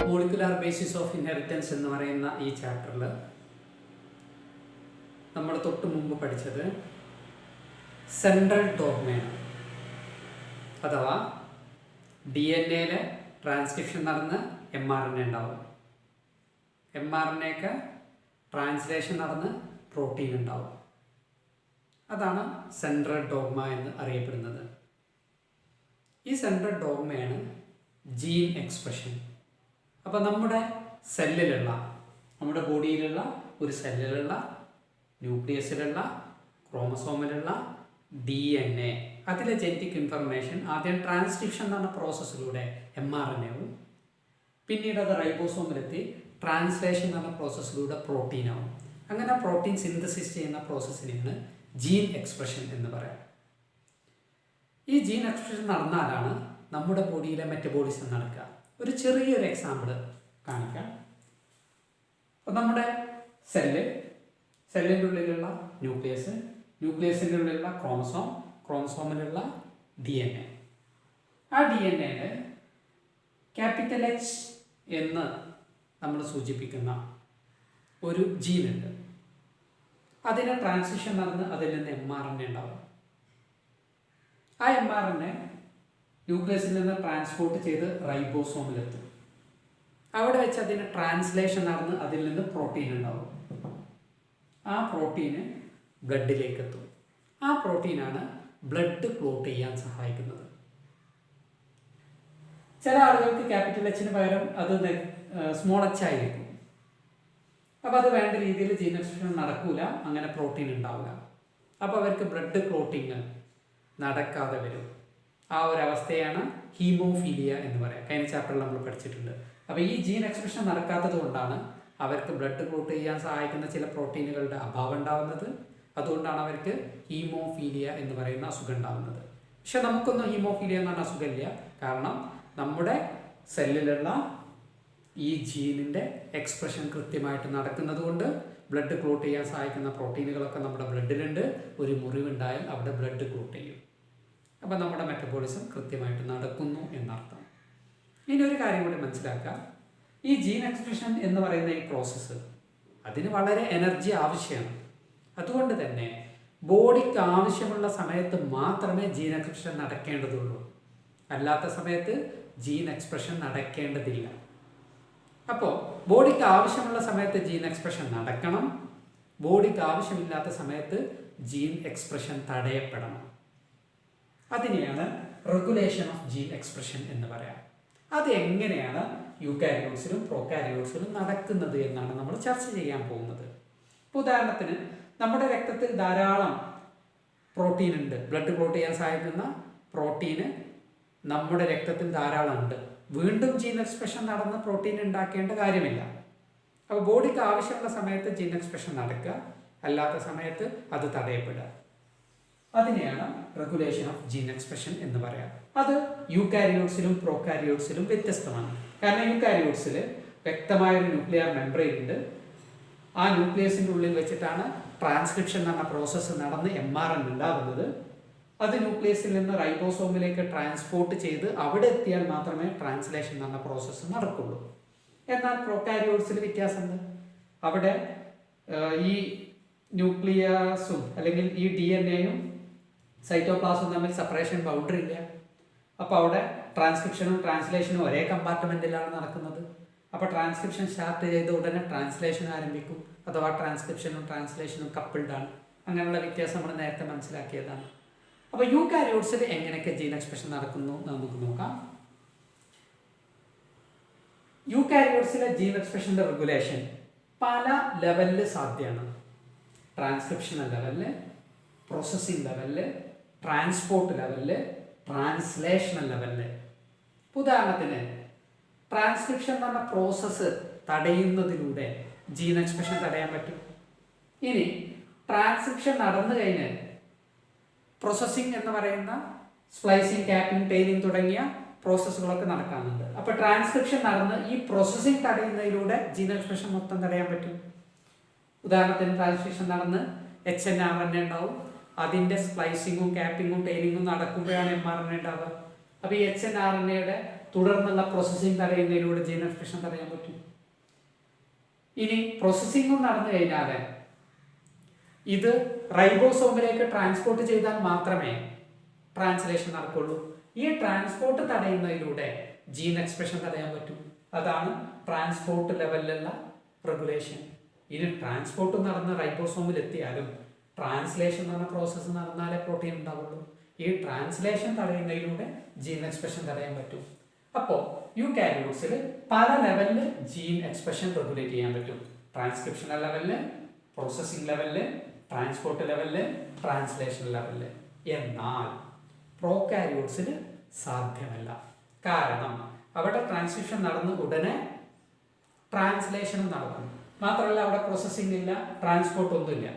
Molecular basis of inheritance എന്ന് പറയുന്ന ഈ ചാപ്റ്ററിൽ നമ്മൾ തൊട്ട് മുമ്പ് പഠിച്ചത് സെൻട്രൽ ഡോഗ്മയാണ്. അഥവാ DNA ട്രാൻസ്ക്രിപ്ഷൻ നടന്ന് mRNA ഉണ്ടാവും, mRNA ട്രാൻസ്ലേഷൻ നടന്ന് പ്രോട്ടീൻ ഉണ്ടാവും. അതാണ് സെൻട്രൽ ഡോഗ്മ എന്ന് അറിയപ്പെടുന്നത്. ഈ സെൻട്രൽ ഡോഗ്മയാണ് ജീൻ എക്സ്പ്രഷൻ. അപ്പോൾ നമ്മുടെ സെല്ലിലുള്ള, നമ്മുടെ ബോഡിയിലുള്ള ഒരു സെല്ലിലുള്ള, ന്യൂക്ലിയസിലുള്ള, ക്രോമസോമിലുള്ള DNA, അതിലെ ജനറ്റിക് ഇൻഫർമേഷൻ ആദ്യം ട്രാൻസ്ക്രിപ്ഷൻ എന്ന് പറഞ്ഞ പ്രോസസ്സിലൂടെ mRNAവും, പിന്നീട് അത് റൈബോസോമിലെത്തി ട്രാൻസ്ലേഷൻ എന്ന് പറഞ്ഞ പ്രോസസ്സിലൂടെ പ്രോട്ടീനാവും. അങ്ങനെ പ്രോട്ടീൻ സിന്തസിസ് ചെയ്യുന്ന പ്രോസസ്സിനെയാണ് ജീൻ എക്സ്പ്രഷൻ എന്ന് പറയാം. ഈ ജീൻ എക്സ്പ്രഷൻ നടന്നാലാണ് നമ്മുടെ ബോഡിയിലെ മെറ്റബോളിസം നടക്കുക. ഒരു ചെറിയൊരു എക്സാമ്പിൾ കാണിക്കാം. അപ്പോൾ നമ്മുടെ സെല്ലിൻ്റെ ഉള്ളിലുള്ള ന്യൂക്ലിയസ്, ന്യൂക്ലിയസിൻ്റെ ഉള്ളിലുള്ള ക്രോമസോം, ക്രോമസോമിലുള്ള DNA. ആ DNAയിൽ ക്യാപിറ്റൽ H എന്ന് നമ്മൾ സൂചിപ്പിക്കുന്ന ഒരു ജീനുണ്ട്. അതിനെ ട്രാൻസിഷൻ നടന്ന് അതിൽ നിന്ന് mRNA ഉണ്ടാവും. ആ mRNA ന്യൂക്ലിയസിൽ നിന്ന് ട്രാൻസ്പോർട്ട് ചെയ്ത് റൈബോസോമിലെത്തും. അവിടെ വെച്ച് അതിന് ട്രാൻസ്ലേഷൻ നടന്ന് അതിൽ നിന്ന് പ്രോട്ടീൻ ഉണ്ടാവും. ആ പ്രോട്ടീന് ബ്ലഡിലേക്ക് എത്തും. ആ പ്രോട്ടീനാണ് ബ്ലഡ് ക്ലോട്ട് ചെയ്യാൻ സഹായിക്കുന്നത്. ചില ആളുകൾക്ക് ക്യാപിറ്റൽ Hന് പകരം അത് സ്മോൾ H ആയിരിക്കും. അപ്പോൾ അത് വേണ്ട രീതിയിൽ ജീൻ എക്സ്പ്രഷൻ നടക്കൂല, അങ്ങനെ പ്രോട്ടീൻ ഉണ്ടാവില്ല. അപ്പോൾ അവർക്ക് ബ്ലഡ് ക്ലോട്ടിങ് നടക്കാതെ വരും. ആ ഒരു അവസ്ഥയാണ് ഹീമോഫീലിയ എന്ന് പറയാം. കഴിഞ്ഞ ചാപ്റ്ററിൽ നമ്മൾ പഠിച്ചിട്ടുണ്ട്. അപ്പോൾ ഈ ജീൻ എക്സ്പ്രഷൻ നടക്കാത്തത് കൊണ്ടാണ് അവർക്ക് ബ്ലഡ് ക്ലോട്ട് ചെയ്യാൻ സഹായിക്കുന്ന ചില പ്രോട്ടീനുകളുടെ അഭാവം ഉണ്ടാവുന്നത്. അതുകൊണ്ടാണ് അവർക്ക് ഹീമോഫീലിയ എന്ന് പറയുന്ന അസുഖം ഉണ്ടാകുന്നത്. പക്ഷെ നമുക്കൊന്നും ഹീമോഫീലിയ എന്ന് പറഞ്ഞ അസുഖമില്ല. കാരണം നമ്മുടെ സെല്ലിലുള്ള ഈ ജീനിൻ്റെ എക്സ്പ്രഷൻ കൃത്യമായിട്ട് നടക്കുന്നത് കൊണ്ട് ബ്ലഡ് ക്ലോട്ട് ചെയ്യാൻ സഹായിക്കുന്ന പ്രോട്ടീനുകളൊക്കെ നമ്മുടെ ബ്ലഡിലുണ്ട്. ഒരു മുറിവുണ്ടായാൽ അവിടെ ബ്ലഡ് ക്ലോട്ട് ചെയ്യും. അപ്പോൾ നമ്മുടെ മെറ്റബോളിസം കൃത്യമായിട്ട് നടക്കുന്നു എന്നർത്ഥം. ഇനി ഒരു കാര്യം കൂടി മനസ്സിലാക്കാം. ഈ ജീൻ എക്സ്പ്രഷൻ എന്ന് പറയുന്ന ഈ പ്രോസസ്സ്, അതിന് വളരെ എനർജി ആവശ്യമാണ്. അതുകൊണ്ട് തന്നെ ബോഡിക്ക് ആവശ്യമുള്ള സമയത്ത് മാത്രമേ ജീൻ എക്സ്പ്രഷൻ നടക്കേണ്ടതുള്ളൂ. അല്ലാത്ത സമയത്ത് ജീൻ എക്സ്പ്രഷൻ നടക്കേണ്ടതില്ല. അപ്പോൾ ബോഡിക്ക് ആവശ്യമുള്ള സമയത്ത് ജീൻ എക്സ്പ്രഷൻ നടക്കണം, ബോഡിക്ക് ആവശ്യമില്ലാത്ത സമയത്ത് ജീൻ എക്സ്പ്രഷൻ തടയപ്പെടണം. അതിനെയാണ് റെഗുലേഷൻ ഓഫ് ജീൻ എക്സ്പ്രഷൻ എന്ന് പറയാം. അത് എങ്ങനെയാണ് യൂക്കാരിയോട്സിലും പ്രോകാരിയോട്സിലും നടക്കുന്നത് എന്നാണ് നമ്മൾ ചർച്ച ചെയ്യാൻ പോകുന്നത്. ഇപ്പോൾ ഉദാഹരണത്തിന് നമ്മുടെ രക്തത്തിൽ ധാരാളം പ്രോട്ടീൻ ഉണ്ട്. ബ്ലഡ് ക്ലോട്ട് ചെയ്യാൻ സഹായിക്കുന്ന പ്രോട്ടീന് നമ്മുടെ രക്തത്തിൽ ധാരാളം ഉണ്ട്. വീണ്ടും ജീൻ എക്സ്പ്രഷൻ നടന്ന് പ്രോട്ടീൻ ഉണ്ടാക്കേണ്ട കാര്യമില്ല. അപ്പോൾ ബോഡിക്ക് ആവശ്യമുള്ള സമയത്ത് ജീൻ എക്സ്പ്രഷൻ നടക്കുക, അല്ലാത്ത സമയത്ത് അത് തടയപ്പെടുക. അതിനെയാണ് റെഗുലേഷൻ ഓഫ് ജീൻ എക്സ്പ്രഷൻ എന്ന് പറയാം. അത് യൂക്കാരിയോട്സിലും പ്രോകാരിയോട്സിലും വ്യത്യസ്തമാണ്. കാരണം യൂക്കാരിയോട്സിൽ വ്യക്തമായൊരു ന്യൂക്ലിയർ മെംബ്രെയിൻ ഉണ്ട്. ആ ന്യൂക്ലിയസിൻ്റെ ഉള്ളിൽ വെച്ചിട്ടാണ് ട്രാൻസ്ക്രിപ്ഷൻ എന്ന പ്രോസസ്സ് നടന്ന് mRNA ഉണ്ടാകുന്നത്. അത് ന്യൂക്ലിയസിൽ നിന്ന് റൈബോസോമിലേക്ക് ട്രാൻസ്പോർട്ട് ചെയ്ത് അവിടെ എത്തിയാൽ മാത്രമേ ട്രാൻസ്ലേഷൻ എന്ന പ്രോസസ്സ് നടക്കുള്ളൂ. എന്നാൽ പ്രോകാരിയോട്സിൽ വ്യത്യാസമുണ്ട്. അവിടെ ഈ ന്യൂക്ലിയസും അല്ലെങ്കിൽ ഈ DNAയും സൈറ്റോപ്ലാസും തമ്മിൽ സെപ്പറേഷൻ ബൗണ്ടറി ഇല്ല. അപ്പോൾ അവിടെ ട്രാൻസ്ക്രിപ്ഷനും ട്രാൻസ്ലേഷനും ഒരേ കമ്പാർട്ട്മെൻറ്റിലാണ് നടക്കുന്നത്. അപ്പോൾ ട്രാൻസ്ക്രിപ്ഷൻ സ്റ്റാർട്ട് ചെയ്ത ഉടനെ ട്രാൻസ്ലേഷൻ ആരംഭിക്കും. അഥവാ ട്രാൻസ്ക്രിപ്ഷനും ട്രാൻസ്ലേഷനും കപ്പിൾഡാണ്. അങ്ങനെയുള്ള വ്യത്യാസം നമ്മൾ നേരത്തെ മനസ്സിലാക്കിയതാണ്. അപ്പോൾ യൂക്കാരിയോട്സിൽ എങ്ങനെയൊക്കെ ജീൻ എക്സ്പ്രഷൻ നടക്കുന്നു നമുക്ക് നോക്കാം. യൂക്കാരിയോട്സിലെ ജീൻ എക്സ്പ്രഷൻ്റെ റെഗുലേഷൻ പല ലെവലിൽ സാധ്യമാണ്. ട്രാൻസ്ക്രിപ്ഷണൽ ലെവലില്, പ്രോസസ്സിംഗ് ലെവലില്, ട്രാൻസ്പോർട്ട് ലെവലില്, ട്രാൻസ്ലേഷണൽ ലെവലില്. ഉദാഹരണത്തിന് ട്രാൻസ്ക്രിപ്ഷൻ എന്ന് പറഞ്ഞ പ്രോസസ്സ് തടയുന്നതിലൂടെ ജീൻ എക്സ്പ്രഷൻ തടയാൻ പറ്റും. ഇനി ട്രാൻസ്ക്രിപ്ഷൻ നടന്നു കഴിഞ്ഞാൽ പ്രോസസ്സിംഗ് എന്ന് പറയുന്ന സ്പ്ലൈസിങ്, ക്യാപ്പിംഗ്, ടെയിലിംഗ് തുടങ്ങിയ പ്രോസസ്സുകളൊക്കെ നടക്കാറുണ്ട്. അപ്പോൾ ട്രാൻസ്ക്രിപ്ഷൻ നടന്ന് ഈ പ്രോസസ്സിംഗ് തടയുന്നതിലൂടെ ജീൻ എക്സ്പ്രഷൻ മൊത്തം തടയാൻ പറ്റും. ഉദാഹരണത്തിന് ട്രാൻസ്ക്രിപ്ഷൻ നടന്ന് HNRNA ഉണ്ടാവും. അതിൻ്റെ സ്പ്ലൈസിങ്ങും ക്യാപ്പിങ്ങും ടൈലിങ്ങും നടക്കുമ്പോഴാണ് mRNA ഉണ്ടാവുക. അപ്പോൾ ഈ hnRNAയുടെ തുടർന്നുള്ള പ്രോസസ്സിംഗ് തടയുന്നതിലൂടെ ജീൻ എക്സ്പ്രഷൻ തടയാൻ പറ്റും. ഇനി പ്രോസസ്സിങ്ങും നടന്നു കഴിഞ്ഞാൽ ഇത് റൈബോസോമിലേക്ക് ട്രാൻസ്പോർട്ട് ചെയ്താൽ മാത്രമേ ട്രാൻസ്ലേഷൻ നടക്കുള്ളൂ. ഈ ട്രാൻസ്പോർട്ട് തടയുന്നതിലൂടെ ജീൻ എക്സ്പ്രഷൻ തടയാൻ പറ്റും. അതാണ് ട്രാൻസ്പോർട്ട് ലെവലിലുള്ള റെഗുലേഷൻ. ഇനി ട്രാൻസ്പോർട്ട് നടന്ന് റൈബോസോമിൽ എത്തിയാലും ട്രാൻസ്ലേഷൻ എന്ന് പറഞ്ഞ പ്രോസസ്സ് നടന്നാലേ പ്രോട്ടീൻ ഉണ്ടാവുള്ളൂ. ഈ ട്രാൻസ്ലേഷൻ തടയുന്നതിലൂടെ ജീൻ എക്സ്പ്രഷൻ തടയാൻ പറ്റും. അപ്പോൾ യൂകാരിയോട്സിൽ പല ലെവലിൽ ജീൻ എക്സ്പ്രഷൻ റെഗുലേറ്റ് ചെയ്യാൻ പറ്റും. ട്രാൻസ്ക്രിപ്ഷണൽ ലെവലിൽ, പ്രോസസ്സിംഗ് ലെവലിൽ, ട്രാൻസ്പോർട്ട് ലെവലിൽ, ട്രാൻസ്ലേഷൻ ലെവലിൽ. എന്നാൽ പ്രോകാരിയോട്സിൽ സാധ്യമല്ല. കാരണം അവിടെ ട്രാൻസ്ക്രിപ്ഷൻ നടന്ന് ഉടനെ ട്രാൻസ്ലേഷനും നടക്കും. മാത്രമല്ല അവിടെ പ്രോസസ്സിംഗ് ഇല്ല, ട്രാൻസ്പോർട്ട് ഒന്നുമില്ല.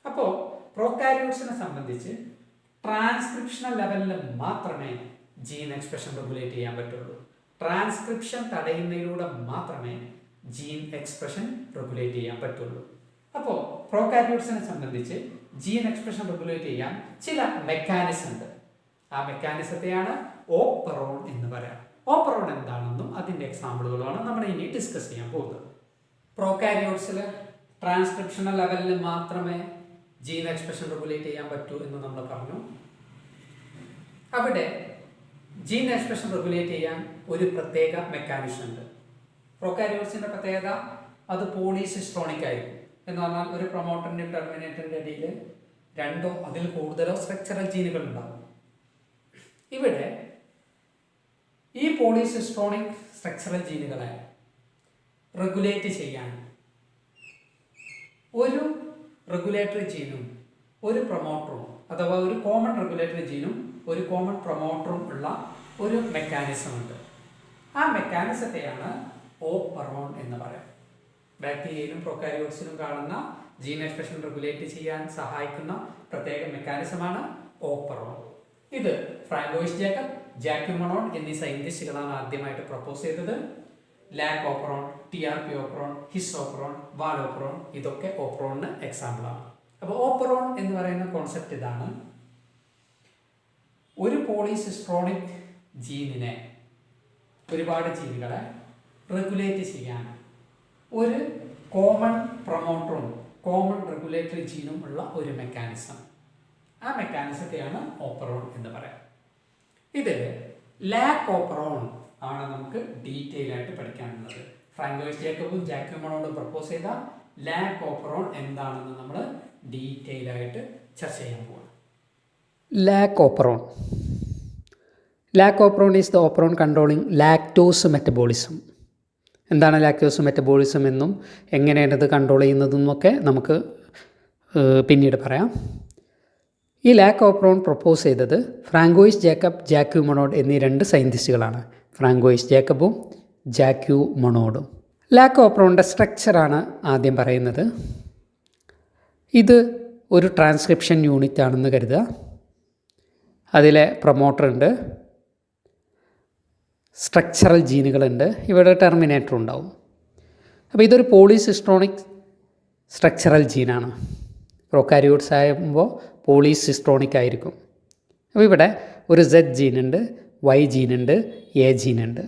അപ്പോൾ പ്രോകാരിയോട്സിനെ സംബന്ധിച്ച് ട്രാൻസ്ക്രിപ്ഷണൽ ലെവലിൽ മാത്രമേ ജീൻ എക്സ്പ്രഷൻ റെഗുലേറ്റ് ചെയ്യാൻ പറ്റുള്ളൂ. ട്രാൻസ്ക്രിപ്ഷൻ തടയുന്നതിലൂടെ മാത്രമേ ജീൻ എക്സ്പ്രഷൻ റെഗുലേറ്റ് ചെയ്യാൻ പറ്റുള്ളൂ. അപ്പോൾ പ്രോകാരിയോട്സിനെ സംബന്ധിച്ച് ജീൻ എക്സ്പ്രഷൻ റെഗുലേറ്റ് ചെയ്യാൻ ചില മെക്കാനിസം ഉണ്ട്. ആ മെക്കാനിസത്തെയാണ് ഓപ്പറോൺ എന്ന് പറയാം. ഓപ്പറോൺ എന്താണെന്നും അതിൻ്റെ എക്സാമ്പിളുകളുമാണ് നമ്മൾ ഇനി ഡിസ്കസ് ചെയ്യാൻ പോകുന്നത്. പ്രോകാരിയോട്സിൽ ട്രാൻസ്ക്രിപ്ഷണൽ ലെവലിൽ മാത്രമേ ജീൻ എക്സ്പ്രഷൻ റെഗുലേറ്റ് ചെയ്യാൻ പറ്റൂ എന്ന് നമ്മൾ പറഞ്ഞു. അവിടെ ജീൻ എക്സ്പ്രഷൻ റെഗുലേറ്റ് ചെയ്യാൻ ഒരു പ്രത്യേക മെക്കാനിസം ഉണ്ട്. പ്രോകാരിയോട്സിൻ്റെ പ്രത്യേകത അത് പോളിസിസ്ട്രോണിക് ആയിരിക്കും. എന്ന് പറഞ്ഞാൽ ഒരു പ്രൊമോട്ടറിൻ്റെയും ടെർമിനേറ്ററിൻ്റെ ഇടയിൽ രണ്ടോ അതിൽ കൂടുതലോ സ്ട്രക്ചറൽ ജീനുകൾ ഉണ്ടാകും. ഇവിടെ ഈ പോളിസിസ്ട്രോണിക് സ്ട്രക്ചറൽ ജീനുകളെ റെഗുലേറ്റ് ചെയ്യാൻ ഒരു റെഗുലേറ്ററി ജീനും ഒരു പ്രൊമോട്ടറും, അഥവാ ഒരു കോമൺ റെഗുലേറ്ററി ജീനും ഒരു കോമൺ പ്രൊമോട്ടറും ഉള്ള ഒരു മെക്കാനിസം ഉണ്ട്. ആ മെക്കാനിസത്തെയാണ് ഓപ്പറോൺ എന്ന് പറയാം. ബാക്ടീരിയയിലും പ്രൊകാരിയോട്സിലും കാണുന്ന ജീൻ എക്സ്പ്രഷൻ റെഗുലേറ്റ് ചെയ്യാൻ സഹായിക്കുന്ന പ്രത്യേക മെക്കാനിസമാണ് ഓപ്പറോൺ. ഇത് ഫ്രാങ്കോയിസ് ജേക്കബ്, ജാക്യു മൊണോഡ് എന്നീ സയന്റിസ്റ്റുകളാണ് ആദ്യമായിട്ട് പ്രപ്പോസ് ചെയ്തത്. Lac operon, TRP operon, his operon, val operon ഇതൊക്കെ ഓപ്പറോണിന് എക്സാമ്പിളാണ്. അപ്പോൾ ഓപ്പറോൺ എന്ന് പറയുന്ന കോൺസെപ്റ്റ് ഇതാണ്: ഒരു പോളിസിസ്ട്രോണിക് ജീനിനെ, ഒരുപാട് ജീനുകളെ റെഗുലേറ്റ് ചെയ്യാൻ ഒരു കോമൺ പ്രൊമോട്ടറും കോമൺ റെഗുലേറ്ററി ജീനും ഉള്ള ഒരു മെക്കാനിസം. ആ മെക്കാനിസത്തെയാണ് ഓപ്പറോൺ എന്ന് പറയാം. ഇതിൽ ലാക് ഓപ്പറോൺ ആണ് നമുക്ക് ഡീറ്റെയിൽ ആയിട്ട് പഠിക്കാനുള്ളത്. ഫ്രാങ്കോയിസ് ജേക്കബും ജാക്യു മൊണോഡും പ്രപ്പോസ് ചെയ്ത ലാക് ഓപ്പറോൺ എന്താണെന്ന് നമ്മൾ ഡീറ്റെയിൽ ആയിട്ട് ചർച്ച ചെയ്യാൻ പോവാണ്. Lac operon. Lac operon is the operon controlling lactose metabolism. എന്താണ് ലാക്ടോസ് മെറ്റബോളിസം എന്നും എങ്ങനെയാണ് ഇത് കൺട്രോൾ ചെയ്യുന്നതെന്നൊക്കെ നമുക്ക് പിന്നീട് പറയാം. ഈ ലാക് ഓപ്പറോൺ പ്രപ്പോസ് ചെയ്തത് ഫ്രാങ്കോയിസ് ജേക്കബ്, ജാക്യു മൊണോഡ് എന്നീ രണ്ട് സയൻറ്റിസ്റ്റുകളാണ്. ഫ്രാങ്കോയിസ് ജേക്കബും ജാക്യു മൊണോഡും. ലാക് ഓപ്പറോണിൻ്റെ സ്ട്രക്ചറാണ് ആദ്യം പറയുന്നത്. ഇത് ഒരു ട്രാൻസ്ക്രിപ്ഷൻ യൂണിറ്റ് ആണെന്ന് കരുതുക. അതിലെ പ്രൊമോട്ടർ ഉണ്ട്, സ്ട്രക്ചറൽ ജീനുകളുണ്ട്, ഇവിടെ ടെർമിനേറ്റർ ഉണ്ടാവും. അപ്പോൾ ഇതൊരു പോളിസിസ്ട്രോണിക് സ്ട്രക്ചറൽ ജീനാണ്. പ്രോകാരിയോട്സ് ആകുമ്പോൾ പോളിസിസ്ട്രോണിക് ആയിരിക്കും. അപ്പോൾ ഇവിടെ ഒരു Z ജീനുണ്ട്, Y ജീനുണ്ട്, A ജീനുണ്ട്.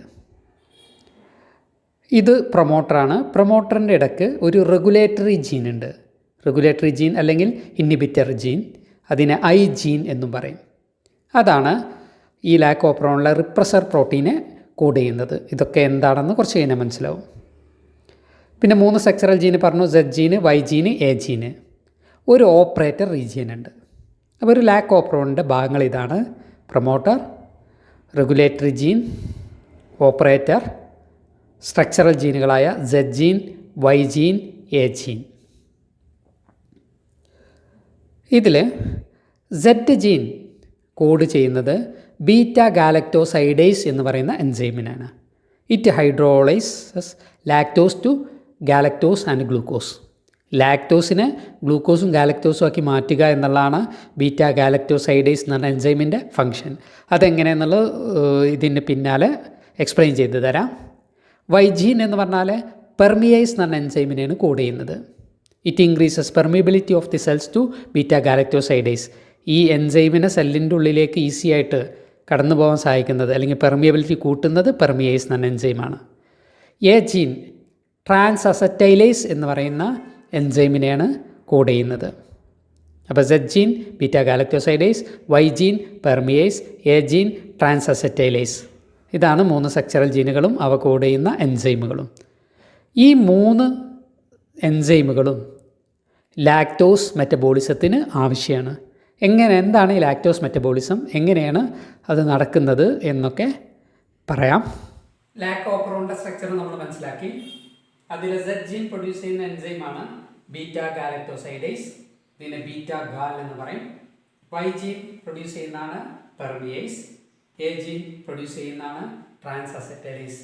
ഇത് പ്രൊമോട്ടറാണ്. പ്രൊമോട്ടറിൻ്റെ ഇടയ്ക്ക് ഒരു റെഗുലേറ്ററി ജീനുണ്ട്. റെഗുലേറ്ററി ജീൻ അല്ലെങ്കിൽ ഇൻഹിബിറ്റർ ജീൻ, അതിനെ I ജീൻ എന്നും പറയും. അതാണ് ഈ ലാക് ഓപ്പറോണിലെ റിപ്രസർ പ്രോട്ടീനെ കോഡ് ചെയ്യുന്നത്. ഇതൊക്കെ എന്താണെന്ന് കുറച്ച് കഴിഞ്ഞാൽ മനസ്സിലാവും. പിന്നെ 3 സ്ട്രക്ചറൽ ജീന് പറഞ്ഞു: Z gene, Y gene, A ജീന്. ഒരു ഓപ്പറേറ്റർ റീജിയൻ ഉണ്ട്. അപ്പോൾ ഒരു ലാക് ഓപ്പറോണിൻ്റെ ഭാഗങ്ങൾ ഇതാണ്: promoter, regulatory gene, operator, structural ജീനുകളായ Z gene, Y gene, A gene. ഇതിൽ Z ജീൻ കോഡ് ചെയ്യുന്നത് ബീറ്റ ഗാലക്ടോസൈഡേസ് എന്ന് പറയുന്ന എൻസൈമിനാണ്. It hydrolyses lactose to galactose and glucose. ലാക്ടോസിനെ ഗ്ലൂക്കോസും ഗാലക്ടോസും ആക്കി മാറ്റുക എന്നുള്ളതാണ് ബീറ്റ ഗാലക്ടോസൈഡേസ് എന്ന് പറഞ്ഞ എൻസൈമിൻ്റെ ഫംഗ്ഷൻ. അതെങ്ങനെയെന്നുള്ളത് ഇതിന് പിന്നാലെ എക്സ്പ്ലെയിൻ ചെയ്ത് തരാം. Y ജീൻ എന്ന് പറഞ്ഞാൽ പെർമിയേസ് എന്ന് പറഞ്ഞ എൻസൈമിനെയാണ് കോഡ് ചെയ്യുന്നത്. It increases permeability of the cells to beta galactosidase. ഈ എൻസൈമിനെ സെല്ലിൻ്റെ ഉള്ളിലേക്ക് ഈസി ആയിട്ട് കടന്നു പോകാൻ സഹായിക്കുന്നത് അല്ലെങ്കിൽ പെർമിയബിലിറ്റി കൂട്ടുന്നത് പെർമിയേസ് എന്ന എൻസൈമാണ്. എ ജീൻ ട്രാൻസ് അസറ്റൈലേസ് എന്ന് പറയുന്ന എൻസൈമിനെയാണ് കോഡ് ചെയ്യുന്നത്. അപ്പോൾ Z gene beta galactosidase, Y gene permease, A gene trans acetylase. ഇതാണ് 3 സ്ട്രക്ചറൽ ജീനുകളും അവ കോഡ് ചെയ്യുന്ന എൻസൈമുകളും. ഈ 3 എൻസൈമുകളും ലാക്ടോസ് മെറ്റബോളിസത്തിന് ആവശ്യമാണ്. എന്താണ് ഈ ലാക്ടോസ് മെറ്റബോളിസം, എങ്ങനെയാണ് അത് നടക്കുന്നത് എന്നൊക്കെ പറയാം. ലാക്ടോപ്രോണിൻ്റെ സ്ട്രക്ചർ നമ്മൾ മനസ്സിലാക്കി. അതിൽ സെഡ് ജീൻ പ്രൊഡ്യൂസ് ചെയ്യുന്ന എൻസൈമാണ് ബീറ്റാ ഗാലക്ടോസൈഡേസ്, ഇതിനെ ബീറ്റാ ഗാൽ എന്ന് പറയും. വൈ ജീൻ പ്രൊഡ്യൂസ് ചെയ്യുന്നതാണ് പെർമിയേസ്, എ ജീൻ പ്രൊഡ്യൂസ് ചെയ്യുന്നതാണ് ട്രാൻസ് അസറ്റൈലേസ്.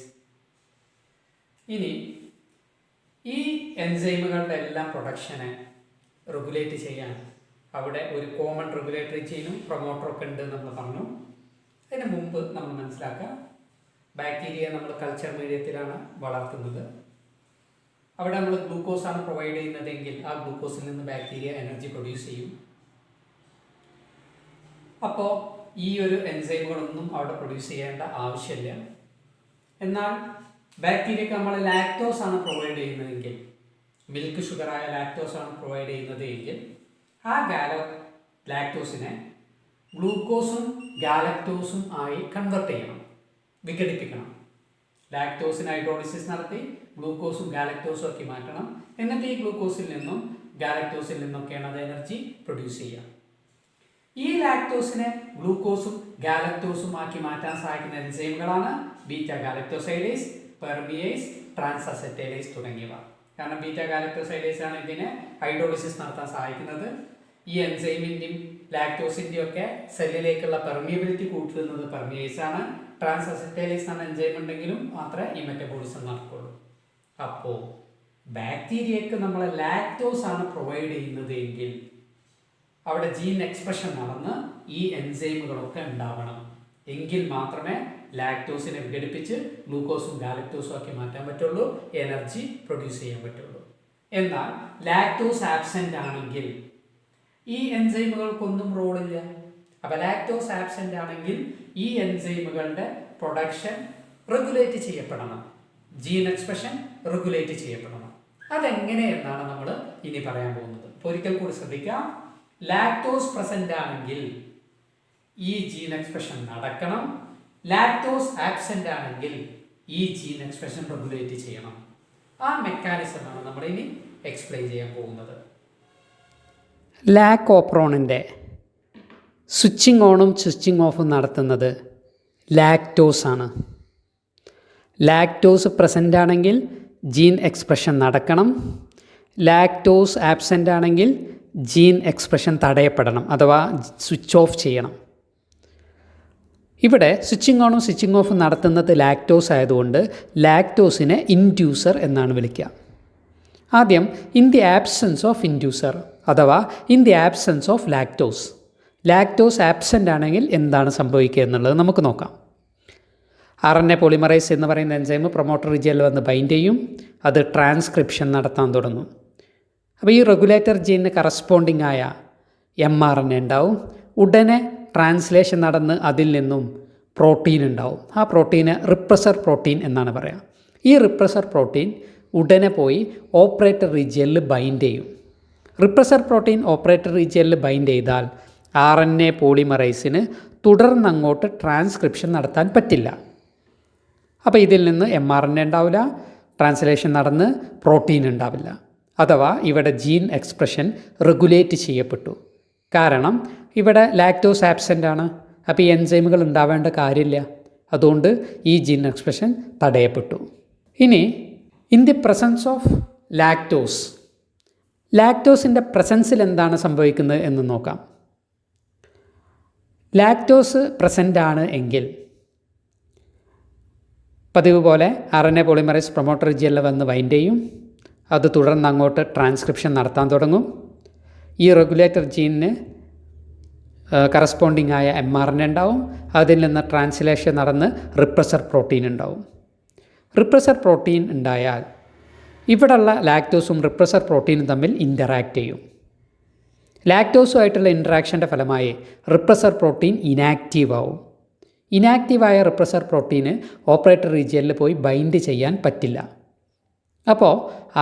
ഇനി ഈ എൻസൈമുകളുടെ എല്ലാം പ്രൊഡക്ഷനെ റെഗുലേറ്റ് ചെയ്യാൻ അവിടെ ഒരു കോമൺ റെഗുലേറ്ററി ജീനും പ്രൊമോട്ടറൊക്കെ ഉണ്ട് നമ്മൾ പറഞ്ഞു. അതിന് മുമ്പ് നമ്മൾ മനസ്സിലാക്കുക, ബാക്ടീരിയ നമ്മൾ കൾച്ചർ മീഡിയത്തിലാണ് വളർത്തുന്നത്. അവിടെ നമ്മൾ ഗ്ലൂക്കോസാണ് പ്രൊവൈഡ് ചെയ്യുന്നതെങ്കിൽ ആ ഗ്ലൂക്കോസിൽ നിന്ന് ബാക്ടീരിയ എനർജി പ്രൊഡ്യൂസ് ചെയ്യും. അപ്പോൾ ഈ ഒരു എൻസൈമുകളൊന്നും അവിടെ പ്രൊഡ്യൂസ് ചെയ്യേണ്ട ആവശ്യമില്ല. എന്നാൽ ബാക്ടീരിയക്ക് നമ്മൾ ലാക്ടോസ് ആണ് പ്രൊവൈഡ് ചെയ്യുന്നതെങ്കിൽ, മിൽക്ക് ഷുഗറായ ലാക്ടോസ് ആണ് പ്രൊവൈഡ് ചെയ്യുന്നത് എങ്കിൽ ആ ലാക്ടോസിനെ ഗ്ലൂക്കോസും ഗാലക്ടോസും ആയി കൺവെർട്ട് ചെയ്യണം, വിഘടിപ്പിക്കണം. ലാക്ടോസിന് ഹൈഡ്രോളിസിസ് നടത്തി ഗ്ലൂക്കോസും ഗാലക്ടോസും ആക്കി മാറ്റണം. എന്നിട്ട് ഈ ഗ്ലൂക്കോസിൽ നിന്നും ഗാലക്ടോസിൽ നിന്നൊക്കെയാണ് അത് എനർജി പ്രൊഡ്യൂസ് ചെയ്യുക. ഈ ലാക്ടോസിനെ ഗ്ലൂക്കോസും ഗാലക്ടോസും ആക്കി മാറ്റാൻ സഹായിക്കുന്ന എൻസൈമുകളാണ് beta galactosidase, permease, trans acetylase തുടങ്ങിയവ. കാരണം ബീറ്റാ ഗാലക്ടോസൈഡേസ് ആണ് ഇതിനെ ഹൈഡ്രോളിസിസ് നടത്താൻ സഹായിക്കുന്നത്. ഈ എൻസൈമിൻ്റെയും ലാക്ടോസിൻ്റെയും ഒക്കെ സെല്ലിലേക്കുള്ള പെർമിയബിലിറ്റി കൂട്ടുന്നത് പെർമിയേസ് ആണ്. ട്രാൻസ് അസറ്റൈലേസ് എന്ന എൻസൈം ഉണ്ടെങ്കിലും മാത്രമേ ഈ മെറ്റബോളിസം നടക്കുള്ളൂ. അപ്പോൾ ബാക്ടീരിയക്ക് നമ്മൾ ലാക്ടോസ് ആണ് പ്രൊവൈഡ് ചെയ്യുന്നത് എങ്കിൽ അവിടെ ജീൻ എക്സ്പ്രഷൻ നടന്ന് ഈ എൻസൈമുകളൊക്കെ ഉണ്ടാവണം. എങ്കിൽ മാത്രമേ ലാക്ടോസിനെ വിഘടിപ്പിച്ച് ഗ്ലൂക്കോസും ഗാലക്ടോസും ആക്കി മാറ്റാൻ പറ്റുള്ളൂ, എനർജി പ്രൊഡ്യൂസ് ചെയ്യാൻ പറ്റുള്ളൂ. എന്നാൽ ലാക്ടോസ് ആബ്സെൻ്റ് ആണെങ്കിൽ ഈ എൻസൈമുകൾക്കൊന്നും റോളില്ല. അപ്പോൾ ലാക്ടോസ് ആബ്സെൻ്റ് ആണെങ്കിൽ ഈ എൻസൈമുകളുടെ പ്രൊഡക്ഷൻ റെഗുലേറ്റ് ചെയ്യപ്പെടണം, ജീൻ എക്സ്പ്രഷൻ റെഗുലേറ്റ് ചെയ്യപ്പെടണം. അതെങ്ങനെയെന്നാണ് നമ്മൾ ഇനി പറയാൻ പോകുന്നത്. അപ്പോൾ ഒരിക്കൽ കൂടി ശ്രദ്ധിക്കാം. ലാക്ടോസ് പ്രസൻ്റ് ആണെങ്കിൽ ഈ ജീൻ എക്സ്പ്രഷൻ നടക്കണം. ലാക്ടോസ് ആബ്സെൻ്റ് ആണെങ്കിൽ ഈ ജീൻ എക്സ്പ്രഷൻ റെഗുലേറ്റ് ചെയ്യണം. ആ മെക്കാനിസമാണ് നമ്മൾ ഇനി എക്സ്പ്ലെയിൻ ചെയ്യാൻ പോകുന്നത്. ലാക്ടോപ്രോണിൻ്റെ സ്വിച്ചിങ് ഓണും സ്വിച്ചിങ് ഓഫും നടത്തുന്നത് ലാക്ടോസ് ആണ്. ലാക്ടോസ് പ്രസൻ്റ് ആണെങ്കിൽ ജീൻ എക്സ്പ്രഷൻ നടക്കണം. ലാക്ടോസ് ആബ്സെൻ്റ് ആണെങ്കിൽ ജീൻ എക്സ്പ്രഷൻ തടയപ്പെടണം, അഥവാ സ്വിച്ച് ഓഫ് ചെയ്യണം. ഇവിടെ സ്വിച്ചിങ് ഓണും സ്വിച്ചിങ് ഓഫും നടത്തുന്നത് ലാക്ടോസ് ആയതുകൊണ്ട് ലാക്ടോസിനെ ഇൻഡ്യൂസർ എന്നാണ് വിളിക്കുക. ആദ്യം in the absence of inducer അഥവാ in the absence of lactose. Lactose absent ആണെങ്കിൽ എന്താണ് സംഭവിക്കുക എന്നുള്ളത് നമുക്ക് നോക്കാം. RNA പോളിമറൈസ് എന്ന് പറയുന്ന എൻസൈം പ്രൊമോട്ടർ റീജിയനിൽ വന്ന് ബൈൻഡ് ചെയ്യും. അത് ട്രാൻസ്ക്രിപ്ഷൻ നടത്താൻ തുടങ്ങും. അപ്പോൾ ഈ റെഗുലേറ്റർ ജീനിന് കറസ്പോണ്ടിങ് ആയ mRNA ഉണ്ടാവും. ഉടനെ ട്രാൻസ്ലേഷൻ നടന്ന് അതിൽ നിന്നും പ്രോട്ടീൻ ഉണ്ടാവും. ആ പ്രോട്ടീന് റിപ്രസർ പ്രോട്ടീൻ എന്നാണ് പറയുക. ഈ റിപ്രസർ പ്രോട്ടീൻ ഉടനെ പോയി ഓപ്പറേറ്റർ റീജിയനിൽ ബൈൻഡ് ചെയ്യും. റിപ്രസർ പ്രോട്ടീൻ ഓപ്പറേറ്റർ റീജിയനിൽ ബൈൻഡ് ചെയ്താൽ RNA പോളിമറൈസിന് തുടർന്ന് അങ്ങോട്ട് ട്രാൻസ്ക്രിപ്ഷൻ നടത്താൻ പറ്റില്ല. അപ്പോൾ ഇതിൽ നിന്ന് mRNA ഉണ്ടാവില്ല, ട്രാൻസ്ലേഷൻ നടന്ന് പ്രോട്ടീൻ ഉണ്ടാവില്ല. അഥവാ ഇവിടെ ജീൻ എക്സ്പ്രഷൻ റെഗുലേറ്റ് ചെയ്യപ്പെട്ടു. കാരണം ഇവിടെ ലാക്ടോസ് ആബ്സെൻ്റ് ആണ്. അപ്പോൾ ഈ എൻസൈമുകൾ ഉണ്ടാവേണ്ട കാര്യമില്ല. അതുകൊണ്ട് ഈ ജീൻ എക്സ്പ്രഷൻ തടയപ്പെട്ടു. ഇനി in the presence of lactose, ലാക്ടോസിൻ്റെ പ്രസൻസിൽ എന്താണ് സംഭവിക്കുന്നത് എന്ന് നോക്കാം. ലാക്ടോസ് പ്രസൻ്റ് ആണ് എങ്കിൽ പതിവ് പോലെ RNA പോളിമറൈസ് പ്രൊമോട്ടർ റീജിയനിൽ വന്ന് ബൈൻഡ് ചെയ്യും. അത് തുടർന്ന് അങ്ങോട്ട് ട്രാൻസ്ക്രിപ്ഷൻ നടത്താൻ തുടങ്ങും. ഈ റെഗുലേറ്റർ ജീനിന് കറസ്പോണ്ടിങ് ആയ mRNA ഉണ്ടാവും. അതിൽ നിന്ന് ട്രാൻസ്ലേഷൻ നടന്ന് റിപ്രസർ പ്രോട്ടീൻ ഉണ്ടാവും. റിപ്രസർ പ്രോട്ടീൻ ഉണ്ടായാൽ ഇവിടെയുള്ള ലാക്ടോസും റിപ്രസർ പ്രോട്ടീനും തമ്മിൽ ഇൻ്ററാക്ട് ചെയ്യും. ലാക്ടോസുമായിട്ടുള്ള ഇൻട്രാക്ഷൻ്റെ ഫലമായി റിപ്രസർ പ്രോട്ടീൻ ഇനാക്റ്റീവ് ആവും. ഇനാക്റ്റീവായ റിപ്രസർ പ്രോട്ടീന് ഓപ്പറേറ്റർ റീജിയനിൽ പോയി ബൈൻഡ് ചെയ്യാൻ പറ്റില്ല. അപ്പോൾ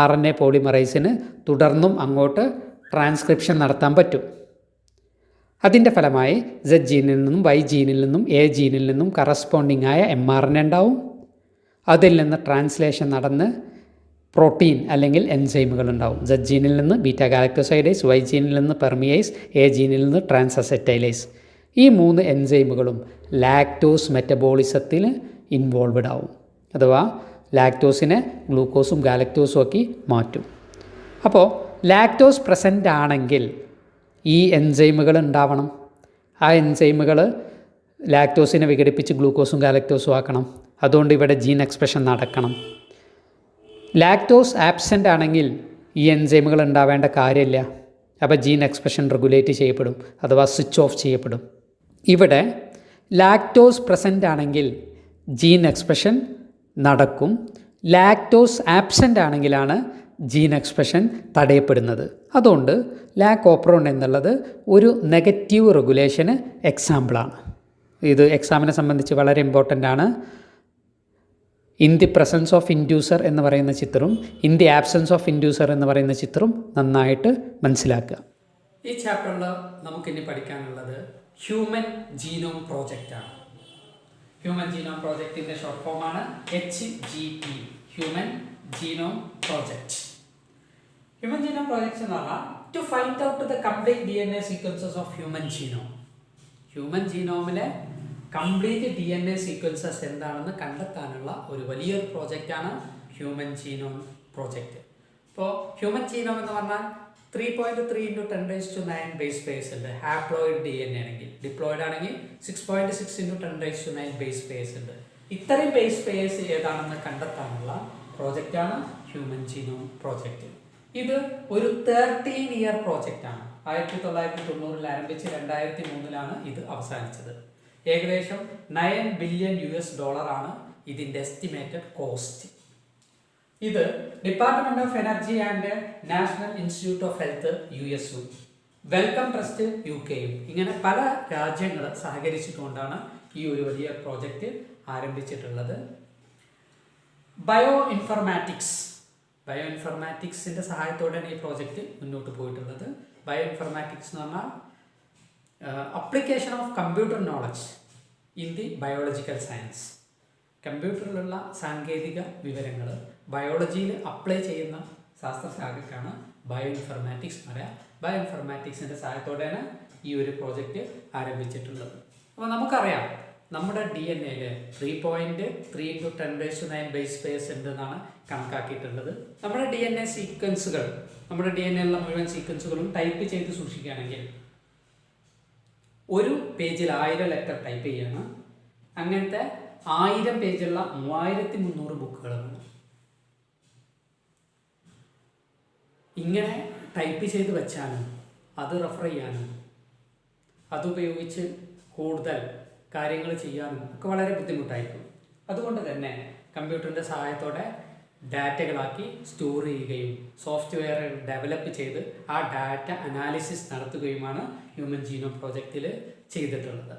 RNA പോളിമറൈസിന് തുടർന്നും അങ്ങോട്ട് ട്രാൻസ്ക്രിപ്ഷൻ നടത്താൻ പറ്റും. അതിൻ്റെ ഫലമായി Z ജീനിൽ നിന്നും Y ജീനിൽ നിന്നും A ജീനിൽ നിന്നും കറസ്പോണ്ടിങ് ആയ mRNA ഉണ്ടാവും. അതിൽ നിന്ന് ട്രാൻസ്ലേഷൻ നടന്ന് പ്രോട്ടീൻ അല്ലെങ്കിൽ എൻസൈമുകൾ ഉണ്ടാവും. Z ജീനിൽ നിന്ന് ബീറ്റ ഗാലക്ടോസൈഡേസ്, Y ജീനിൽ നിന്ന് പെർമിയേസ്, A ജീനിൽ നിന്ന് ട്രാൻസസെറ്റൈലേസ്. ഈ 3 എൻസൈമുകളും ലാക്ടോസ് മെറ്റബോളിസത്തിൽ ഇൻവോൾവഡ് ആവും. അഥവാ ലാക്ടോസിനെ ഗ്ലൂക്കോസും ഗാലക്ടോസും ആക്കി മാറ്റും. അപ്പോൾ ലാക്ടോസ് പ്രസൻ്റ് ആണെങ്കിൽ ഈ എൻസൈമുകൾ ഉണ്ടാവണം. ആ എൻസൈമുകൾ ലാക്ടോസിനെ വിഘടിപ്പിച്ച് ഗ്ലൂക്കോസും ഗാലക്ടോസും ആക്കണം. അതുകൊണ്ട് ഇവിടെ ജീൻ എക്സ്പ്രഷൻ നടക്കണം. ലാക്ടോസ് ആബ്സെൻ്റ് ആണെങ്കിൽ ഈ എൻസൈമുകൾ ഉണ്ടാവേണ്ട കാര്യമില്ല. അപ്പോൾ ജീൻ എക്സ്പ്രഷൻ റെഗുലേറ്റ് ചെയ്യപ്പെടും, അഥവാ സ്വിച്ച് ഓഫ് ചെയ്യപ്പെടും. ഇവിടെ ലാക്ടോസ് പ്രസൻ്റ് ആണെങ്കിൽ ജീൻ എക്സ്പ്രഷൻ നടക്കും. ലാക്ടോസ് ആബ്സെൻ്റ് ആണെങ്കിലാണ് ജീൻ എക്സ്പ്രഷൻ തടയപ്പെടുന്നത്. അതുകൊണ്ട് ലാക് ഓപ്പറോൺ എന്നുള്ളത് ഒരു നെഗറ്റീവ് റെഗുലേഷന് എക്സാമ്പിളാണ്. ഇത് എക്സാമിനെ സംബന്ധിച്ച് വളരെ ഇമ്പോർട്ടൻ്റ് ആണ്. In the presence of inducer എന്ന് പറയുന്ന ചിത്രം, in the absence of inducer എന്ന് പറയുന്ന ചിത്രം നന്നായിട്ട് മനസ്സിലാക്കുക. ഈ ചാപ്റ്ററിൽ നമുക്കിനി പഠിക്കാനുള്ളത് ഹ്യൂമൻ ജീനോം പ്രോജക്റ്റാണ്. ഹ്യൂമൻ ജീനോം പ്രോജക്റ്റിൻ്റെ ഷോർട്ട് ഫോമാണ് HGP, human genome project. Human genome project എന്ന് പറഞ്ഞാൽ to find out the complete DNA sequences of human genome. Human ജീനോമിലെ കംപ്ലീറ്റ് DNA സീക്വൻസസ് എന്താണെന്ന് കണ്ടെത്താനുള്ള ഒരു വലിയൊരു പ്രോജക്റ്റാണ് ഹ്യൂമൻ ജീനോം പ്രോജക്റ്റ്. ഇപ്പോൾ ഹ്യൂമൻ ജീനോം എന്ന് പറഞ്ഞാൽ 3.3 × 10⁹ ബേസ് പേഴ്സ് ഉണ്ട്. ഹാപ്ലോയിഡ് DNA ആണെങ്കിൽ, ഡിപ്ലോയിഡ് ആണെങ്കിൽ 6.6 × 10⁹ ബേസ് പേഴ്സ് ഉണ്ട്. ഇത്രയും ബേസ് പേഴ്സ് ഏതാണെന്ന് കണ്ടെത്താനുള്ള പ്രോജക്റ്റാണ് ഹ്യൂമൻ ജീനോം പ്രോജക്റ്റ്. ഇത് ഒരു 13-year പ്രോജക്റ്റാണ്. 1990 ആരംഭിച്ച് 2003 ഇത് അവസാനിച്ചത്. ഏകദേശം $9 ബില്യൺ ആണ് ഇതിൻ്റെ എസ്റ്റിമേറ്റഡ് കോസ്റ്റ്. ഇത് department of energy and national institute of health US-ഉം വെൽക്കം ട്രസ്റ്റ് UK-യും ഇങ്ങനെ പല രാജ്യങ്ങൾ സഹകരിച്ചിട്ടുകൊണ്ടാണ് ഈ ഒരു വലിയ പ്രോജക്റ്റ് ആരംഭിച്ചിട്ടുള്ളത്. ബയോ ഇൻഫർമാറ്റിക്സിൻ്റെ സഹായത്തോടെയാണ് ഈ പ്രോജക്റ്റ് മുന്നോട്ട് പോയിട്ടുള്ളത്. ബയോ ഇൻഫർമാറ്റിക്സ് എന്ന് പറഞ്ഞാൽ application of computer knowledge in the biological science. കമ്പ്യൂട്ടറിലുള്ള സാങ്കേതിക വിവരങ്ങൾ ബയോളജിയിൽ അപ്ലൈ ചെയ്യുന്ന ശാസ്ത്രശാഖയ്ക്കാണ് ബയോ ഇൻഫർമാറ്റിക്സ് എന്ന് പറയുക. ബയോ ഇൻഫർമാറ്റിക്സിൻ്റെ സഹായത്തോടെയാണ് ഈ ഒരു പ്രോജക്റ്റ് ആരംഭിച്ചിട്ടുള്ളത്. അപ്പോൾ നമുക്കറിയാം നമ്മുടെ DNA-യിൽ 3.3 × 10⁹ ബേസ് പേഴ്സ് ഉണ്ടെന്നാണ് കണക്കാക്കിയിട്ടുള്ളത്. നമ്മുടെ DNA സീക്വൻസുകൾ, നമ്മുടെ DNA-യിലുള്ള മുഴുവൻ സീക്വൻസുകളും ടൈപ്പ് ചെയ്ത് സൂക്ഷിക്കുകയാണെങ്കിൽ ഒരു പേജിൽ 1000 ലെറ്റർ ടൈപ്പ് ചെയ്യണം. അങ്ങനത്തെ 1000 പേജുള്ള 3300 ബുക്കുകളാണ്. ഇങ്ങനെ ടൈപ്പ് ചെയ്ത് വെച്ചാലും അത് റെഫർ ചെയ്യാനും അതുപയോഗിച്ച് കൂടുതൽ കാര്യങ്ങൾ ചെയ്യാനും ഒക്കെ വളരെ ബുദ്ധിമുട്ടായിരിക്കും. അതുകൊണ്ട് തന്നെ കമ്പ്യൂട്ടറിൻ്റെ സഹായത്തോടെ ഡാറ്റകളാക്കി സ്റ്റോർ ചെയ്യുകയും സോഫ്റ്റ്വെയർ ഡെവലപ്പ് ചെയ്ത് ആ ഡാറ്റ അനാലിസിസ് നടത്തുകയുമാണ് ഹ്യൂമൻ ജീനോം പ്രോജക്റ്റിൽ ചെയ്തിട്ടുള്ളത്.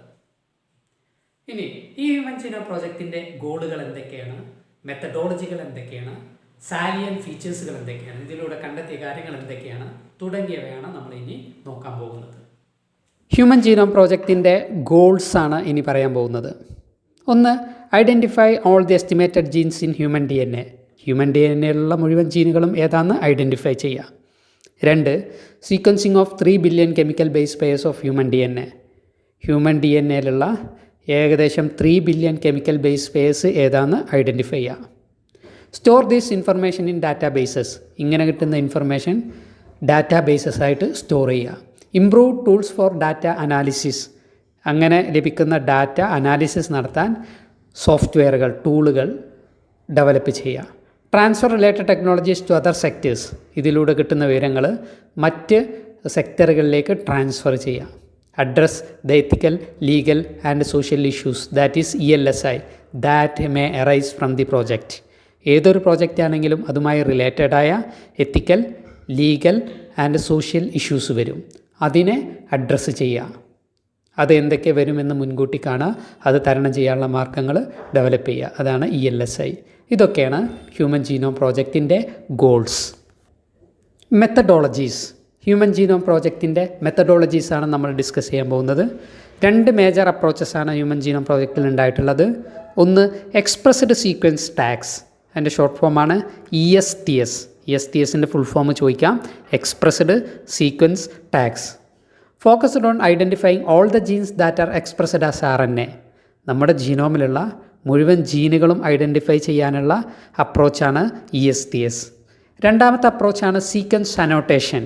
ഇനി ഈ ഹ്യൂമൻ ജീനോം പ്രോജക്റ്റിൻ്റെ ഗോളുകൾ എന്തൊക്കെയാണ്, മെത്തഡോളജികൾ എന്തൊക്കെയാണ്, സാലിയൻ ഫീച്ചേഴ്സുകൾ എന്തൊക്കെയാണ്, ഇതിലൂടെ കണ്ടെത്തിയ കാര്യങ്ങൾ എന്തൊക്കെയാണ് തുടങ്ങിയവയാണ് നമ്മൾ ഇനി നോക്കാൻ പോകുന്നത്. ഹ്യൂമൻ ജീനോം പ്രോജക്റ്റിൻ്റെ ഗോൾസാണ് ഇനി പറയാൻ പോകുന്നത്. ഒന്ന്, identify all the estimated genes in human DNA. Human DNA-യിലുള്ള മുഴുവൻ ജീനുകളും ഏതാണെന്ന് ഐഡൻറ്റിഫൈ ചെയ്യുക. 2, sequencing of 3 billion chemical base pairs of human DNA. Human DNA-യിലുള്ള ഏകദേശം 3 ബില്യൺ കെമിക്കൽ ബേസ് പെയർസ് ഏതാണെന്ന് ഐഡൻറ്റിഫൈ ചെയ്യുക. Store this information in databases. ഇങ്ങനെ കിട്ടുന്ന ഇൻഫർമേഷൻ ഡാറ്റാബേസസ് ആയിട്ട് സ്റ്റോർ ചെയ്യുക. Improve tools for data analysis. അങ്ങനെ ലഭിക്കുന്ന ഡാറ്റ അനാലിസിസ് നടത്താൻ സോഫ്റ്റ്വെയറുകൾ, ടൂളുകൾ ഡെവലപ്പ് ചെയ്യുക. Transfer related technologies to other sectors. ഇതിലൂടെ കിട്ടുന്ന വിവരങ്ങൾ മറ്റ് സെക്ടറുകളിലേക്ക് ട്രാൻസ്ഫർ ചെയ്യുക. Address the ethical, legal and social issues, that is ELSI, that may arise from the project. ഏതൊരു പ്രോജക്റ്റ് ആണെങ്കിലും അതുമായി റിലേറ്റഡായ ethical, legal and social issues വരും. അതിനെ അഡ്രസ്സ് ചെയ്യുക. അത് എന്തൊക്കെ വരുമെന്ന് മുൻകൂട്ടി കാണുക, അത് തരണം ചെയ്യാനുള്ള മാർഗ്ഗങ്ങൾ ഡെവലപ്പ് ചെയ്യുക. അതാണ് ELSI. ഇതൊക്കെയാണ് ഹ്യൂമൻ ജീനോം പ്രോജക്റ്റിൻ്റെ ഗോൾസ്. മെത്തഡോളജീസ്. ഹ്യൂമൻ ജീനോം പ്രോജക്റ്റിൻ്റെ മെത്തഡോളജീസാണ് നമ്മൾ ഡിസ്കസ് ചെയ്യാൻ പോകുന്നത്. 2 മേജർ അപ്രോച്ചസാണ് ഹ്യൂമൻ ജീനോം പ്രോജക്റ്റിൽ ഉണ്ടായിട്ടുള്ളത്. ഒന്ന് എക്സ്പ്രസ്ഡ് സീക്വൻസ് ടാഗ്സ്, അതിൻ്റെ ഷോർട്ട് ഫോമാണ് ESTS. ESTSൻ്റെ ഫുൾ ഫോം ചോദിക്കാം. Expressed sequence tags. Focused on identifying all the genes that are expressed as RNA. നമ്മുടെ ജീനോമിലുള്ള മുഴുവൻ ജീനുകളും ഐഡൻറ്റിഫൈ ചെയ്യാനുള്ള അപ്രോച്ചാണ് ESTS. രണ്ടാമത്തെ അപ്രോച്ചാണ് sequence annotation.